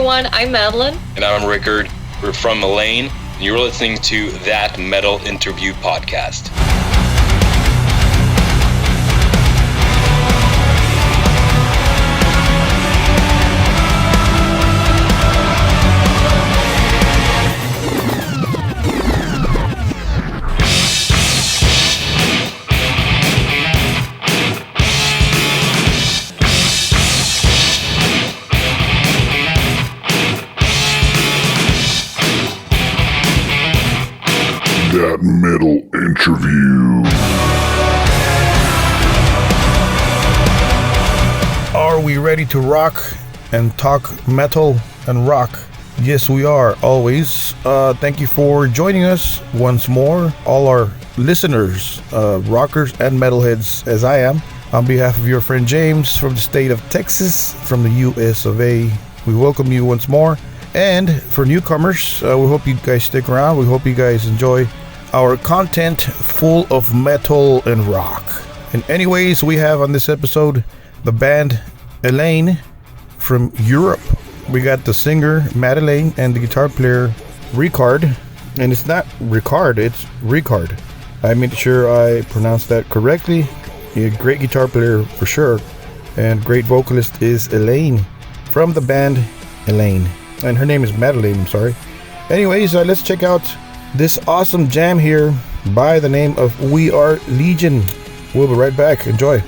everyone, I'm Madeleine. And I'm Rikard. We're from ELEINE, and you're listening to That Metal Interview Podcast. That Metal Interview. Are we ready to rock and talk metal and rock? Yes, we are, always. Thank you for joining us once more, all our listeners, rockers and metalheads, as I am. On behalf of your friend James from the state of Texas, from the US of A, we welcome you once more. And for newcomers, we hope you guys stick around. We hope you guys enjoy our content full of metal and rock. And anyways, we have on this episode the band ELEINE from Europe. We got the singer Madeleine and the guitar player Rikard. And it's not Ricard, it's Rikard. I made sure I pronounced that correctly. A great guitar player for sure. And great vocalist is ELEINE from the band ELEINE. And her name is Madeleine, I'm sorry. Anyways, let's check out this awesome jam here by the name of We Are Legion. We'll be right back. Enjoy.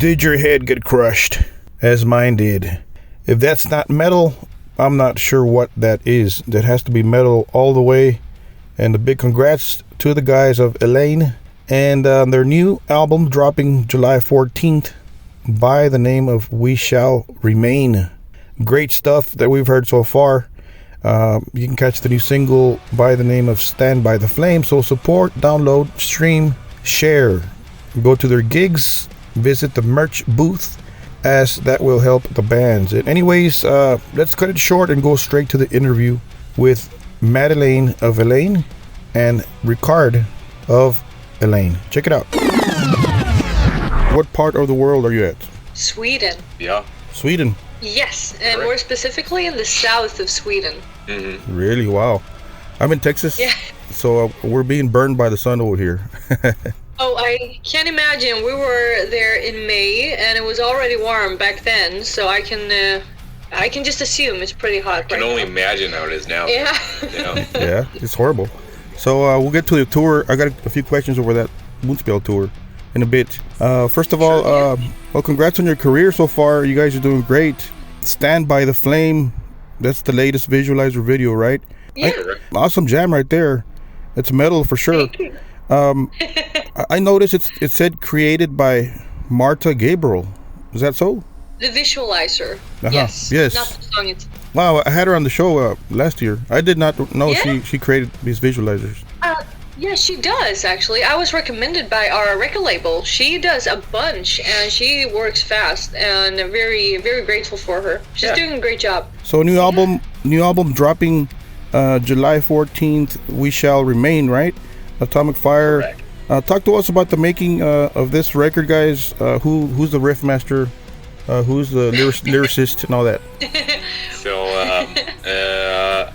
Did your head get crushed? As mine did. If that's not metal, I'm not sure what that is. That has to be metal all the way. And a big congrats to the guys of ELEINE and their new album dropping July 14th by the name of We Shall Remain. Great stuff that we've heard so far. You can catch the new single by the name of Stand by the Flame. So support, download, stream, share. Go to their gigs, visit the merch booth, as that will help the bands. And anyways, let's cut it short and go straight to the interview with Madeleine of ELEINE and Rikard of ELEINE. Check it out. What part of the world are you at? Sweden. Yeah. Sweden. Yes, and more specifically in the south of Sweden. Mm-hmm. Really? Wow. I'm in Texas. Yeah. So we're being burned by the sun over here. Oh, I can't imagine. We were there in May, and it was already warm back then. So I can just assume it's pretty hot. I can only imagine how it is now. Yeah. Yeah, it's horrible. So we'll get to the tour. I got a few questions over that Moonspell tour in a bit. First of all, well, congrats on your career so far. You guys are doing great. Stand by the Flame. That's the latest visualizer video, right? Yeah. Awesome jam right there. It's metal for sure. Thank you. I noticed it said created by Marta Gabriel. Is that so? The visualizer. Uh-huh. Yes. Yes. Not the song itself. Wow, I had her on the show last year. I did not know Yeah. she created these visualizers. Yeah, she does actually. I was recommended by our record label. She does a bunch, and she works fast, and I'm very, very grateful for her. She's doing a great job. So new album dropping July 14th. We Shall Remain, right? Atomic Fire. Correct. Talk to us about the making of this record, guys. Who's the riff master? Who's the lyricist and all that? So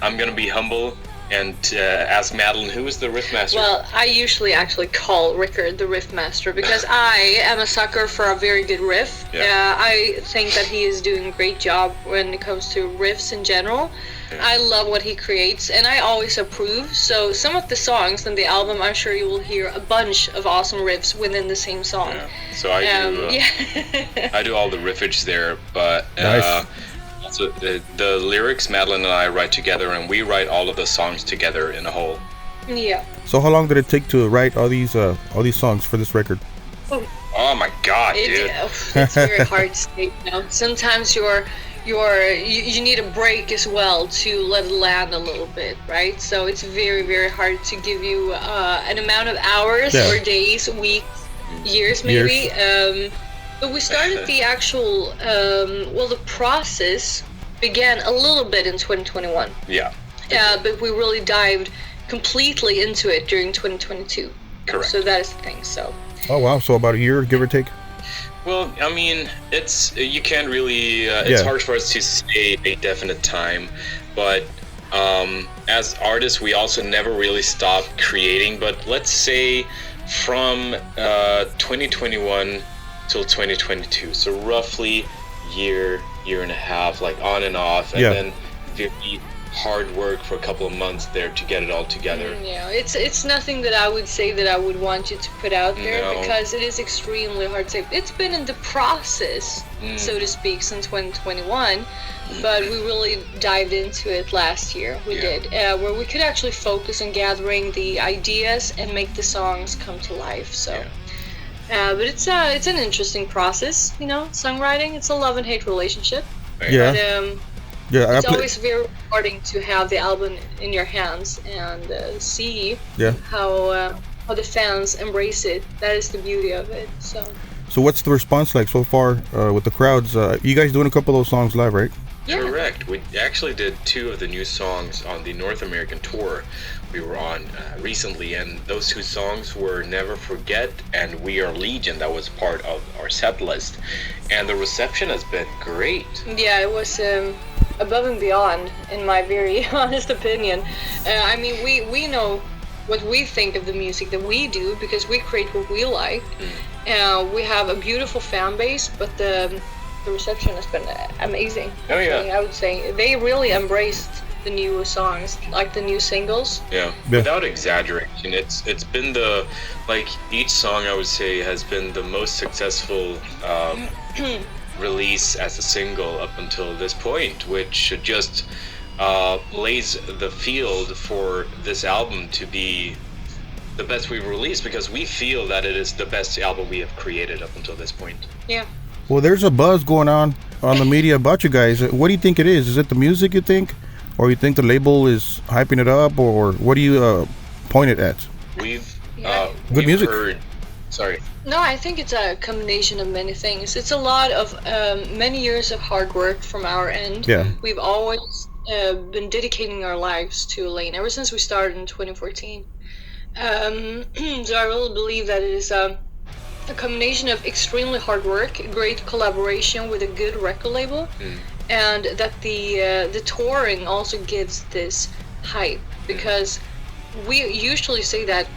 I'm gonna be humble and ask Madeleine, who is the riff master? Well, I usually actually call Rikard the riff master because I am a sucker for a very good riff. Yeah. I think that he is doing a great job when it comes to riffs in general. Yeah. I love what he creates, and I always approve. So some of the songs in the album, I'm sure you will hear a bunch of awesome riffs within the same song. Yeah. So I do. I do all the riffage there, but Nice. also the lyrics Madeleine and I write together, and we write all of the songs together in a whole. Yeah. So how long did it take to write all these songs for this record? Oh my God, dude! It's very hard to say. You know, sometimes you need a break as well to let it land a little bit, right? So it's very, very hard to give you an amount of hours or days, weeks, years maybe. But we started the actual, the process began a little bit in 2021. Yeah. But we really dived completely into it during 2022. Correct. So that is the thing, so. Oh wow, so about a year, give or take. Well, I mean, you can't really. It's hard for us to say a definite time, but as artists, we also never really stop creating. But let's say from 2021 till 2022, so roughly year and a half, like on and off, and then very hard work for a couple of months there to get it all together. Yeah, it's nothing that I would say that I would want you to put out there, No. because it is extremely hard to say. It's been in the process, so to speak, since 2021, but we really dived into it last year. We did, where we could actually focus on gathering the ideas and make the songs come to life. So, but it's an interesting process, you know. Songwriting, it's a love and hate relationship. Yeah. But, it's always very rewarding to have the album in your hands and see how the fans embrace it. That is the beauty of it. So what's the response like so far with the crowds? You guys doing a couple of those songs live, right? yeah. Correct. We actually did 2 of the new songs on the North American tour we were on recently, and those 2 songs were Never Forget and We Are Legion. That was part of our set list, and the reception has been great. Yeah, it was above and beyond, in my very honest opinion. I mean, we know what we think of the music that we do because we create what we like. We have a beautiful fan base, but the reception has been amazing. Oh yeah. I would say they really embraced the new songs, like the new singles. Yeah. Without exaggeration, it's been each song I would say has been the most successful release as a single up until this point, which just lays the field for this album to be the best we've released, because we feel that it is the best album we have created up until this point. Yeah. Well, there's a buzz going on the media about you guys. What do you think it is? Is it the music, you think? Or you think the label is hyping it up? Or what do you point it at? We've good music. Sorry. No, I think it's a combination of many things. It's a lot of many years of hard work from our end. Yeah. We've always been dedicating our lives to ELEINE ever since we started in 2014. So I really believe that it is a combination of extremely hard work, great collaboration with a good record label, and that the touring also gives this hype, because we usually say that,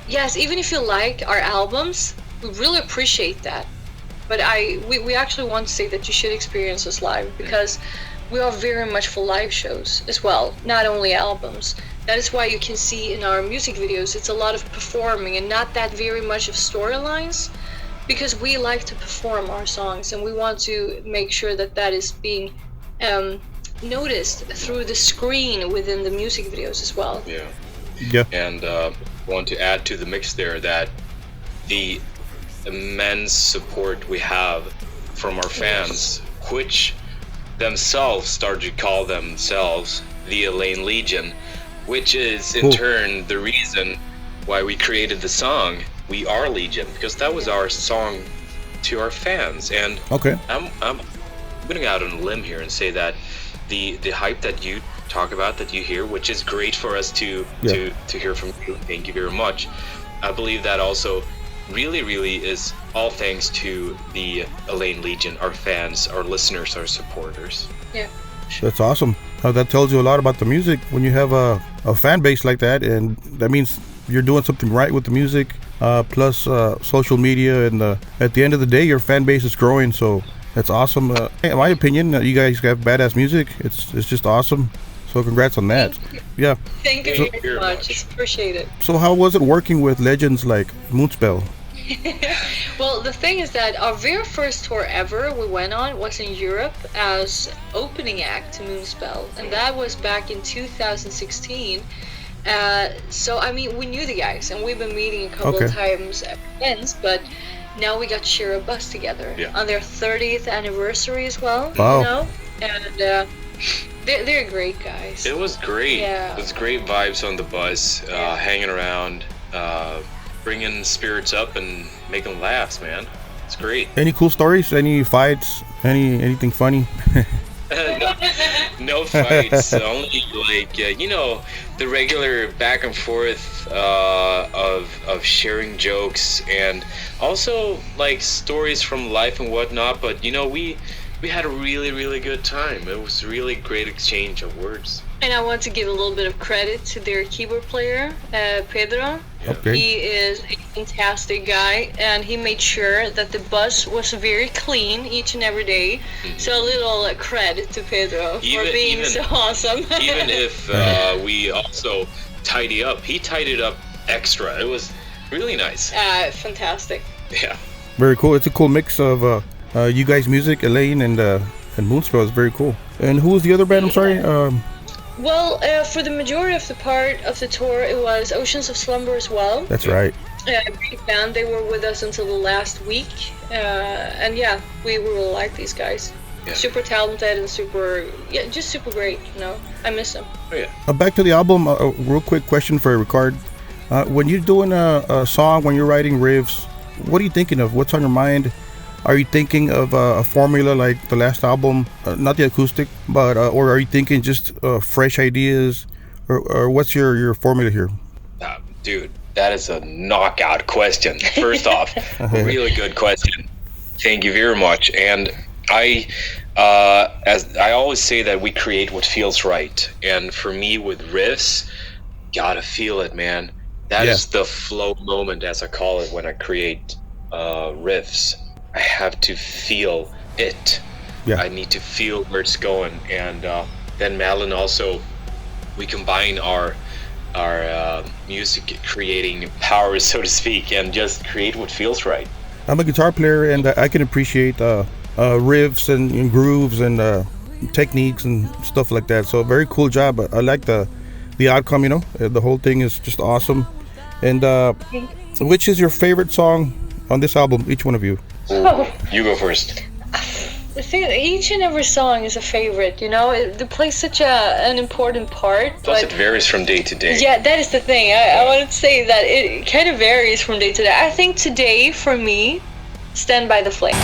yes, even if you like our albums, we really appreciate that, but we actually want to say that you should experience us live, because we are very much for live shows as well, not only albums. That is why you can see in our music videos it's a lot of performing and not that very much of storylines, because we like to perform our songs and we want to make sure that that is being noticed through the screen within the music videos as well. Yeah. And want to add to the mix there that the immense support we have from our fans, which themselves started to call themselves the ELEINE Legion, which is in turn the reason why we created the song We Are Legion, because that was our song to our fans. And I'm putting out on a limb here and say that the hype that you talk about, that you hear, which is great for us to hear from you, thank you very much. I believe that also really is all thanks to the ELEINE Legion, our fans, our listeners, our supporters. Yeah. That's awesome. That tells you a lot about the music when you have a fan base like that, and that means you're doing something right with the music, plus social media, and at the end of the day, your fan base is growing, so that's awesome. In my opinion, you guys have badass music. It's just awesome. So congrats on that. Yeah. Thank you very much. Appreciate it. So how was it working with legends like Moonspell? Well, the thing is that our very first tour ever we went on was in Europe as opening act to Moonspell, and that was back in 2016. So I mean, we knew the guys, and we've been meeting a couple of times since, but now we got to share a bus together on their 30th anniversary as well. Wow. You know, and they're great guys. It was great. Yeah. It was great vibes on the bus, hanging around, bringing spirits up and making laughs, man. It's great. Any cool stories? Any fights? Anything funny? No fights. Only the regular back and forth of sharing jokes, and also like stories from life and whatnot. But we had a really good time. It was a really great exchange of words. And I want to give a little bit of credit to their keyboard player, Pedro. Okay. He is a fantastic guy, and he made sure that the bus was very clean each and every day. So a little credit to Pedro for being so awesome. Even if we also tidy up, he tidied up extra. It was really nice. Fantastic. Yeah. Very cool. It's a cool mix of you guys' music, ELEINE and Moonspell. Is very cool. And who was the other band? I'm sorry. Well, for the majority of the part of the tour, it was Oceans of Slumber as well. That's right. Great band. They were with us until the last week. And yeah, we really like these guys. Yeah. Super talented and just super great, I miss them. Oh, yeah. Back to the album, a real quick question for Rikard. When you're doing a song, when you're writing riffs, what are you thinking of? What's on your mind? Are you thinking of a formula like the last album, not the acoustic, but or are you thinking just fresh ideas, or what's your formula here? Dude, that is a knockout question. First off, a really good question. Thank you very much. And as I always say, that we create what feels right. And for me, with riffs, gotta feel it, man. That is the flow moment, as I call it, when I create riffs. I have to feel it. I need to feel where it's going. And then Madeleine also we combine our music creating powers, so to speak, and just create what feels right. I'm a guitar player, and I can appreciate riffs and grooves and techniques and stuff like that. So very cool job. I like the outcome. The whole thing is just awesome. And which is your favorite song on this album? Each one of you. You go first. The thing, each and every song is a favorite, it plays such an important part. Plus it varies from day to day. Yeah, that is the thing. I wanted to say that it kind of varies from day to day. I think today, for me, Stand by the Flame.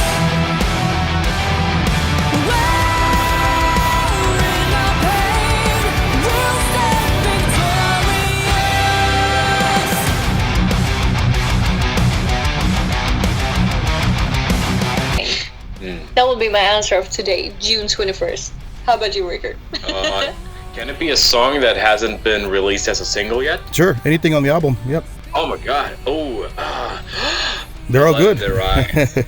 That will be my answer of today, June 21st. How about you, Rikard? Can it be a song that hasn't been released as a single yet? Sure, anything on the album. Yep. Oh my god. Oh. They're all good. Blood in their eyes.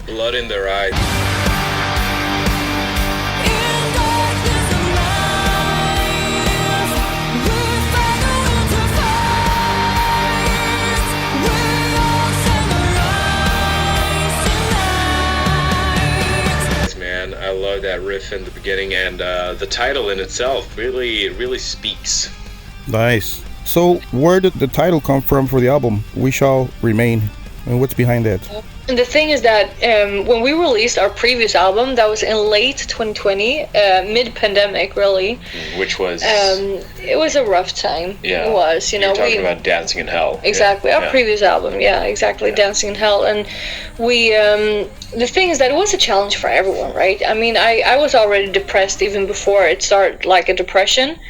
Blood in their eyes. I love that riff in the beginning, and the title in itself really speaks. Nice. So where did the title come from for the album, We Shall Remain, and what's behind that? And the thing is that when we released our previous album, that was in late 2020, mid-pandemic really. Which was? It was a rough time. Yeah. It was, You're talking about Dancing in Hell. Exactly, our previous album, exactly, Dancing in Hell. And we, the thing is that it was a challenge for everyone, right? I mean, I was already depressed even before it started, like a depression.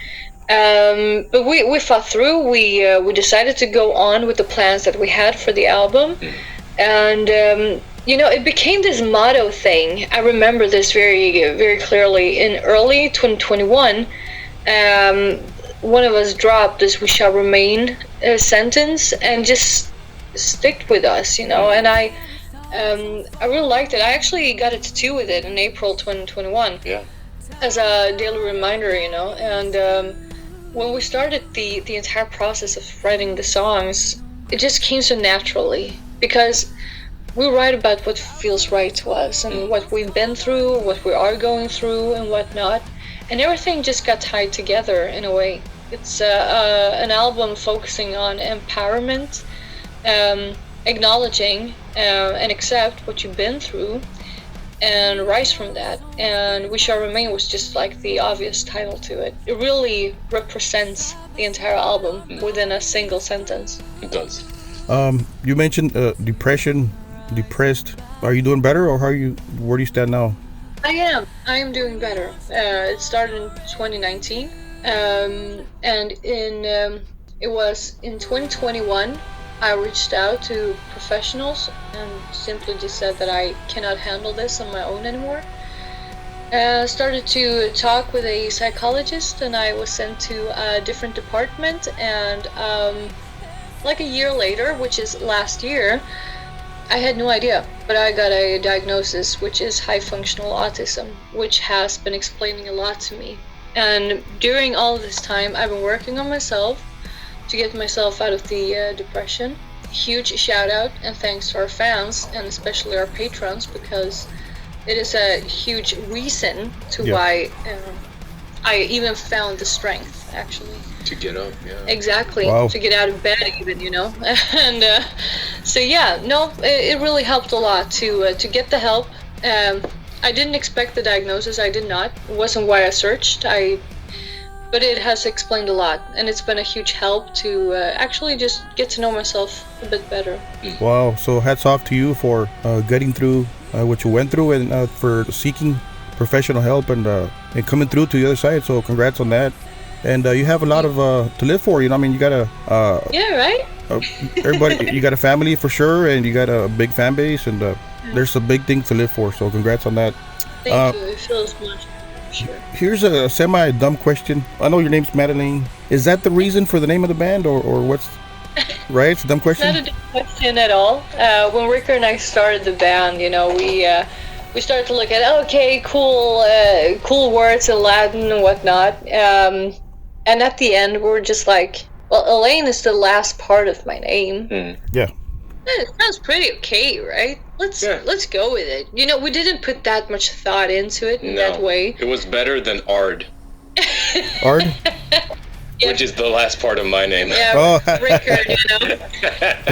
But we fought through. We decided to go on with the plans that we had for the album. And it became this motto thing. I remember this very, very clearly. In early 2021, one of us dropped this "We Shall Remain" sentence and just stick with us, And I really liked it. I actually got a tattoo with it in April 2021. Yeah. As a daily reminder, And when we started the entire process of writing the songs, it just came so naturally. Because we write about what feels right to us and what we've been through, what we are going through, and whatnot, and everything just got tied together in a way. It's an album focusing on empowerment, acknowledging and accept what you've been through, and rise from that. And We Shall Remain was just like the obvious title to it. It really represents the entire album within a single sentence. It does. You mentioned depressed. Are you doing better, or where do you stand now? I am doing better. It started in 2019, and it was in 2021 I reached out to professionals and simply just said that I cannot handle this on my own anymore. Started to talk with a psychologist, and I was sent to a different department, and like a year later, which is last year, I had no idea, but I got a diagnosis, which is high functional autism, which has been explaining a lot to me. And during all of this time, I've been working on myself to get myself out of the depression. Huge shout out and thanks to our fans, and especially our patrons, because it is a huge reason to why I even found the strength, actually. To get up, Exactly. Wow. To get out of bed, even, And so it really helped a lot to get the help. I didn't expect the diagnosis. I did not. It wasn't why I searched. But it has explained a lot, and it's been a huge help to actually just get to know myself a bit better. Wow. So hats off to you for getting through what you went through, and for seeking professional help and coming through to the other side. So congrats on that. And you have a lot of to live for, you got a right? Everybody, you got a family for sure, and you got a big fan base, and there's a big thing to live for. So congrats on that. Thank you. It feels much. Sure. Here's a semi-dumb question. I know your name's Madeleine. Is that the reason for the name of the band, or what's? Right, it's a dumb question. It's not a dumb question at all. When Rikard and I started the band, we started to look at cool words in Latin and whatnot. And at the end, we were just like, well, ELEINE is the last part of my name. Yeah. It sounds pretty okay, right? Let's go with it. You know, we didn't put that much thought into it in that way. It was better than Ard. Ard? Which is the last part of my name. Yeah, Rikard, you know.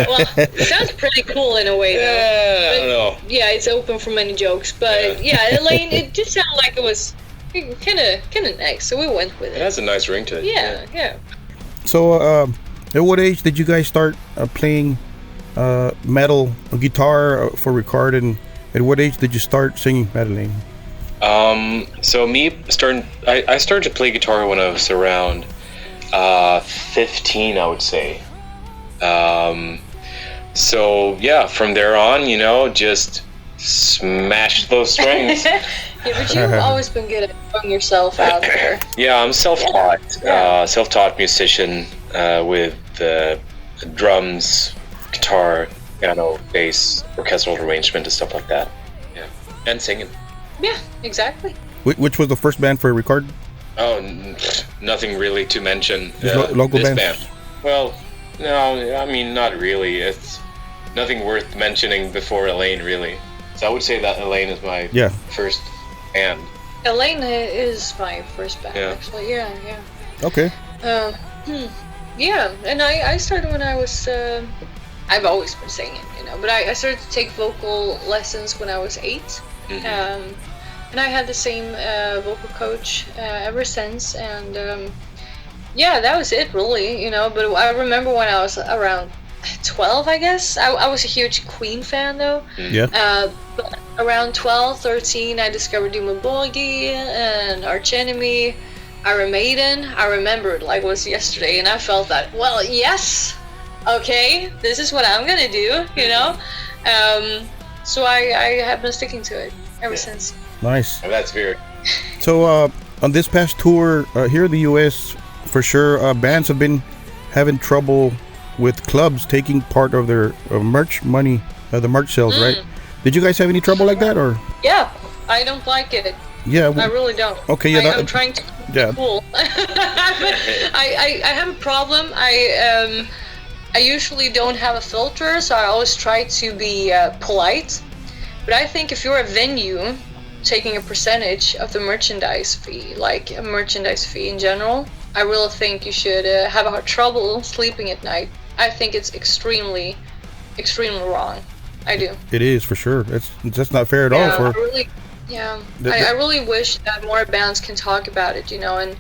Well, it sounds pretty cool in a way, though. Yeah, I don't know. Yeah, it's open for many jokes, but yeah, ELEINE, it just sounded like it was kind of nice, so we went with it. It has a nice ring to it. Yeah. So, at what age did you guys start playing metal guitar for Rikard, and at what age did you start singing, Madeleine? So I started to play guitar when I was around 15, I would say. So yeah, from there on, you know, just smash those strings. Yeah, but you've always been good at throwing yourself out there. Yeah, I'm self-taught, self-taught musician with drums, guitar, piano, bass, orchestral arrangement, and stuff like that. Yeah, and singing. Yeah, exactly. Which was the first band for Rikard? Oh, nothing really to mention. Local this bands? band. Well, no, I mean, not really. It's nothing worth mentioning before ELEINE, really. So I would say that ELEINE is my first band. ELEINE is my first band, actually. Yeah. Okay. Yeah, and I started when I was... I've always been singing, you know, but I started to take vocal lessons when I was 8. Mm-hmm. And I had the same vocal coach ever since, and yeah, that was it really, you know. But I remember when I was around 12, I guess. I was a huge Queen fan though. Yeah. But around 12, 13, I discovered Dimmu Borgir and Arch Enemy, Iron Maiden. I remembered like it was yesterday, and I felt that, well, yes, okay, this is what I'm gonna do, you know. So I have been sticking to it ever since. Nice. Oh, that's weird. So on this past tour here in the U.S., for sure, bands have been having trouble with clubs taking part of their merch money, the merch sales, right? Did you guys have any trouble like that, or? Yeah, I don't like it. Yeah, I really don't. Okay, yeah, I'm trying to be cool. I have a problem. I usually don't have a filter, so I always try to be polite. But I think if you're a venue taking a percentage of the merchandise fee, like a merchandise fee in general, I really think you should have a trouble sleeping at night. I think it's extremely wrong. I do. It is, for sure. That's not fair at all. I really wish that more bands can talk about it, you know, and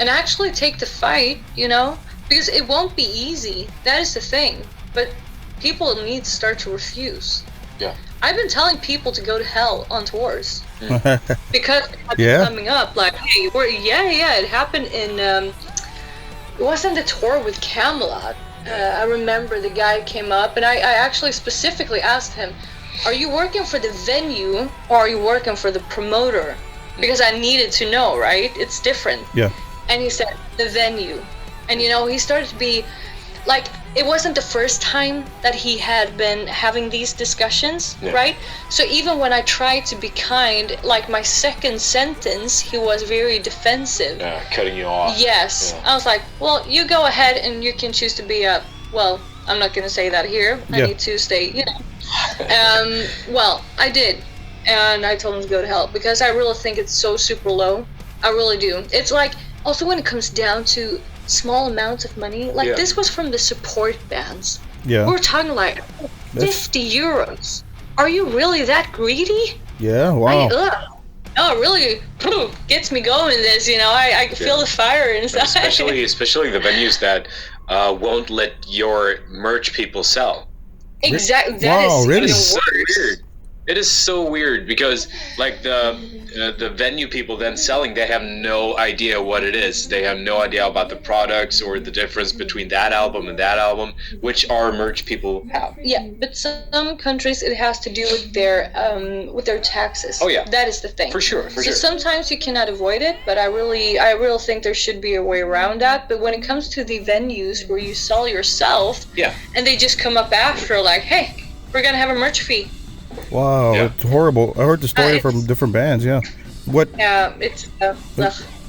actually take the fight, you know, because it won't be easy. That is the thing. But people need to start to refuse. Yeah. I've been telling people to go to hell on tours because it's been coming up like, hey, it happened in it wasn't the tour with Camelot. I remember the guy came up, and I actually specifically asked him, are you working for the venue or are you working for the promoter? Because I needed to know, right? It's different. Yeah. And he said the venue, and you know, he started to be like, it wasn't the first time that he had been having these discussions, right? So even when I tried to be kind, like my second sentence, he was very defensive. Yeah, cutting you off. Yes. Yeah. I was like, well, you go ahead and you can choose to be a, well, I'm not going to say that here. I need to stay, you know. Well, I did. And I told him to go to hell because I really think it's so super low. I really do. It's like, also when it comes down to small amounts of money, like this was from the support bands. Yeah. We're talking like 50 euros. Are you really that greedy? Yeah, wow. No, it really gets me going, this, you know. I feel the fire inside. Especially the venues that won't let your merch people sell. Exactly. Wow, really? So weird. It is so weird because, like, the venue people then selling, they have no idea what it is. They have no idea about the products or the difference between that album and that album, which our merch people have. Yeah, but some countries it has to do with their taxes. Oh yeah, that is the thing. For sure. So sometimes you cannot avoid it, but I really think there should be a way around that. But when it comes to the venues where you sell yourself, and they just come up after like, hey, we're gonna have a merch fee. Wow, it's horrible. I heard the story from different bands. Yeah, what? Yeah, it's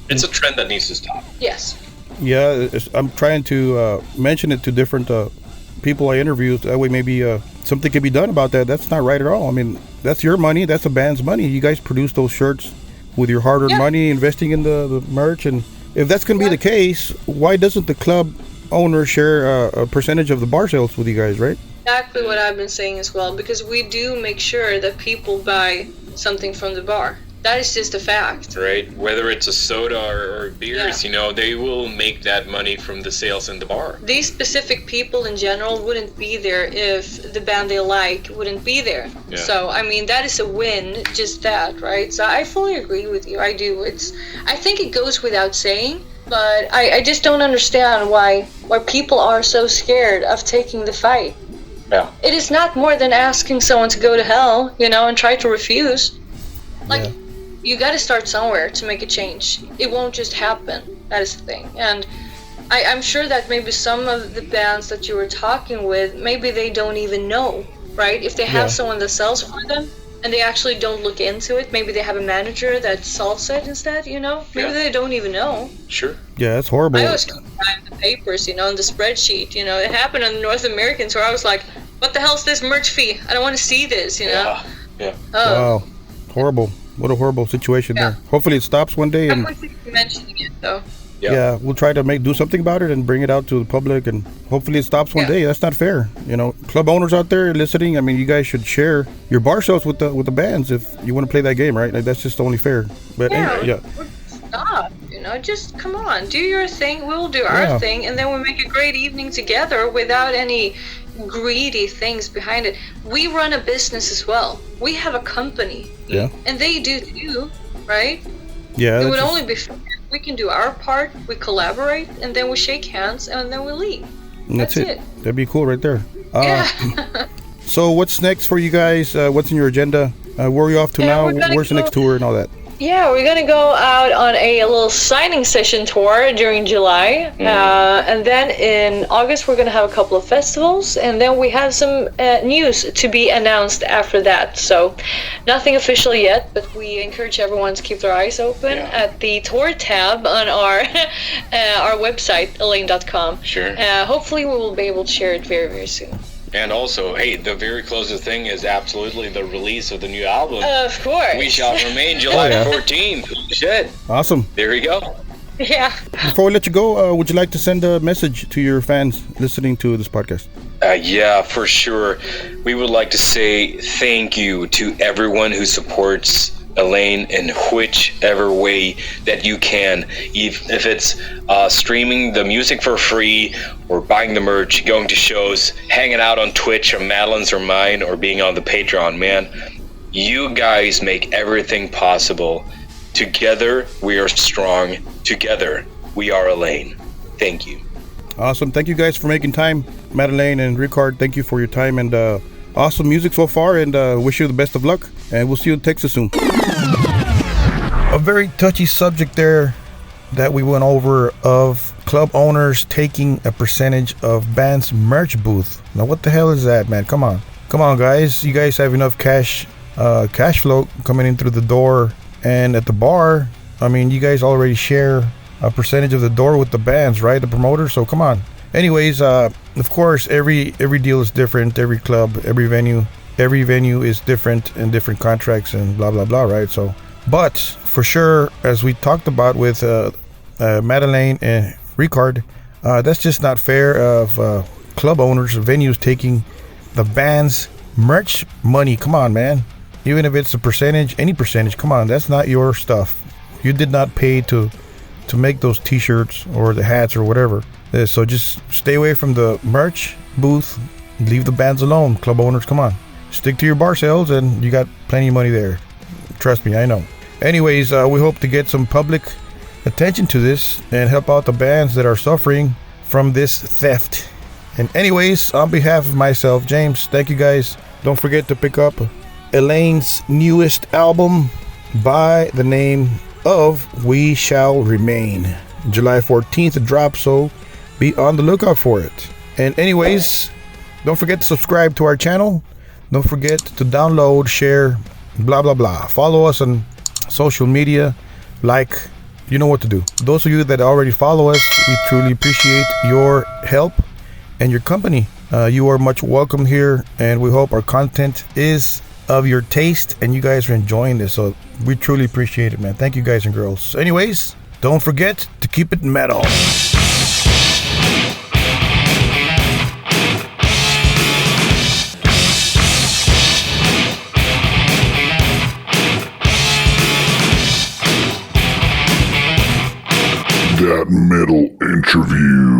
it's a trend that needs to stop. Yes. Yeah, I'm trying to mention it to different people I interview. That way, maybe something can be done about that. That's not right at all. I mean, that's your money. That's the band's money. You guys produce those shirts with your hard-earned money, investing in the merch. And if that's going to be the case, why doesn't the club owner share a percentage of the bar sales with you guys, right? Exactly what I've been saying as well, because we do make sure that people buy something from the bar. That is just a fact. Right. Whether it's a soda or beers, they will make that money from the sales in the bar. These specific people in general wouldn't be there if the band they like wouldn't be there. Yeah. So, I mean, that is a win, just that, right? So I fully agree with you. I do. I think it goes without saying, but I just don't understand why people are so scared of taking the fight. Yeah. It is not more than asking someone to go to hell, and try to refuse. Like, you got to start somewhere to make a change. It won't just happen. That is the thing. And I'm sure that maybe some of the bands that you were talking with, maybe they don't even know, right? If they have someone that sells for them and they actually don't look into it, maybe they have a manager that solves it instead, Maybe they don't even know. Sure. Yeah, that's horrible. I always keep the papers, in the spreadsheet. It happened on the North Americans where I was like, what the hell's this merch fee? I don't want to see this, Yeah. Wow. Horrible. What a horrible situation there. Hopefully it stops one day. And mentioning it though. Yeah, we'll try to do something about it and bring it out to the public, and hopefully it stops one day. That's not fair. Club owners out there listening, I mean, you guys should share your bar sales with the bands if you want to play that game, right? Like, that's just only fair. But stop. Just come on, do your thing. We'll do our thing, and then we'll make a great evening together without any greedy things behind it. We run a business as well. We have a company. Yeah. And they do too, right? Yeah. It would only be fair. We can do our part, we collaborate, and then we shake hands, and then we leave. That's it. That'd be cool right there. Yeah. So what's next for you guys? What's in your agenda? Where are you off to now? Where's the next tour and all that? Yeah, we're gonna go out on a little signing session tour during July, and then in August we're gonna have a couple of festivals, and then we have some news to be announced after that. So, nothing official yet, but we encourage everyone to keep their eyes open at the tour tab on our website, ELEINE.com. Sure. Hopefully, we will be able to share it very, very soon. And also, hey, the very closest thing is absolutely the release of the new album. Of course. We Shall Remain, July 14th. Shit. Awesome. There you go. Yeah. Before we let you go, would you like to send a message to your fans listening to this podcast? Yeah, for sure. We would like to say thank you to everyone who supports ELEINE in whichever way that you can, if it's streaming the music for free, or buying the merch, going to shows, hanging out on Twitch or Madeleine's or mine, or being on the Patreon. Man, you guys make everything possible. Together we are strong. Together we are ELEINE. Thank you. Awesome. Thank you guys for making time. Madeleine and Rikard, thank you for your time, and awesome music so far, and wish you the best of luck, and we'll see you in Texas soon. A very touchy subject there that we went over, of club owners taking a percentage of bands' merch booth. Now what the hell is that, man? Come on guys, you guys have enough cash flow coming in through the door and at the bar. I mean, you guys already share a percentage of the door with the bands, right? The promoters. So come on. Anyways, of course, every deal is different. Every club, every venue is different, and different contracts and blah blah blah, right? So, but for sure, as we talked about with Madeleine and Rikard, that's just not fair of club owners, venues taking the band's merch money. Come on, man. Even if it's a percentage, any percentage, come on, that's not your stuff. You did not pay to make those t-shirts or the hats or whatever. So just stay away from the merch booth. Leave the bands alone. Club owners, come on. Stick to your bar sales, and you got plenty of money there. Trust me, I know. Anyways, we hope to get some public attention to this and help out the bands that are suffering from this theft. And anyways, on behalf of myself, James, thank you guys. Don't forget to pick up ELEINE's newest album by the name of We Shall Remain. July 14th it drops, so be on the lookout for it. And anyways, don't forget to subscribe to our channel. Don't forget to download, share, blah blah blah. Follow us on social media, like, you know what to do. Those of you that already follow us, we truly appreciate your help and your company. You are much welcome here, and we hope our content is of your taste and you guys are enjoying this. So we truly appreciate it, man. Thank you, guys and girls. Anyways, don't forget to keep it metal. That metal interview.